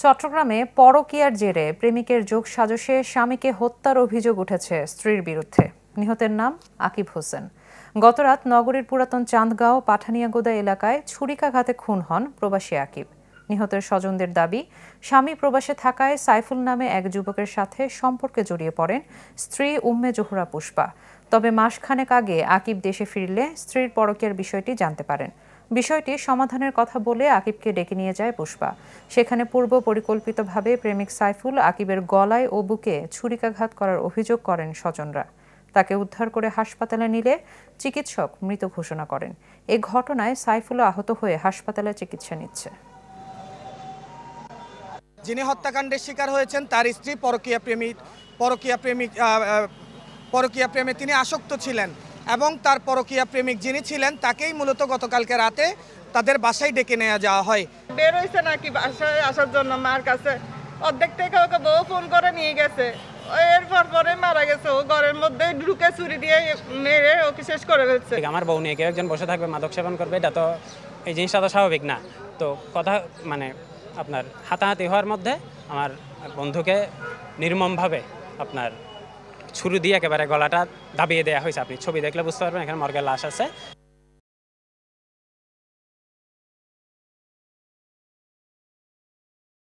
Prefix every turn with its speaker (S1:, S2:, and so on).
S1: চট্টগ্রামে পরকীয়ার জেরে প্রেমিকের যোগসাজশে স্বামীকে হত্যার অভিযোগ উঠেছে স্ত্রীর বিরুদ্ধে। নিহতের নাম আকিব হোসেন। গতরাত নগরীর পুরাতন চান্দগাঁও পাঠানিয়াগোদা এলাকায় ছুরিকাঘাতে খুন হন প্রবাসী আকিব। নিহতের স্বজনদের দাবি, স্বামী প্রবাসে থাকায় সাইফুল নামে এক যুবকের সাথে সম্পর্কে জড়িয়ে পড়েন স্ত্রী উম্মে জোহরা পুষ্পা। তবে মাসখানেক আগে আকিব দেশে ফিরলে স্ত্রীর পরকীয়ার বিষয়টি জানতে পারেন। বিষয়টি সমাধানের কথা বলে আকিবকে ডেকে নিয়ে যায় পুষ্পা। সেখানে পূর্ব পরিকল্পিতভাবে প্রেমিক সাইফুল আকিবের গলায় ও বুকে ছুরিকাঘাত করার অভিযোগ করেন স্বজনরা। তাকে উদ্ধার করে হাসপাতালে নিলে চিকিৎসক মৃত ঘোষণা করেন। এ ঘটনায় সাইফুল আহত হয়ে হাসপাতালে চিকিৎসা নিচ্ছে।
S2: যিনি হত্যাকাণ্ডের শিকার হয়েছেন তার স্ত্রী পরকীয়া প্রেমে তিনি আসক্ত ছিলেন এবং তার পরকীয়া প্রেমিক যিনি ছিলেন তাকেই মূলত গতকালকে রাতে তাদের বাসায় ডেকে নেওয়া যাওয়া হয়।
S3: বের হয়েছে নাকি বাসায় আসার জন্য মার কাছে, অর্ধেক থেকে ওকে বউ ফোন করে নিয়ে গেছে। এরপর পরে মারা গেছে, ও ঘরের মধ্যে ঢুকে ছুরি দিয়ে মেরে ওকে শেষ করে ফেলছে।
S4: আমার বউ নিয়ে কেউ একজন বসে থাকবে, মাদক সেবন করবে, এটা তো এই জিনিসটা তো স্বাভাবিক না। তো কথা আপনার হাতাহাতি হওয়ার মধ্যে আমার বন্ধুকে নির্মমভাবে ছুরি দিয়ে একেবারে গলাটা দাবিয়ে দেওয়া হয়েছে। আপনি ছবি দেখলে বুঝতে পারবেন, এখানে মর্গের লাশ আছে।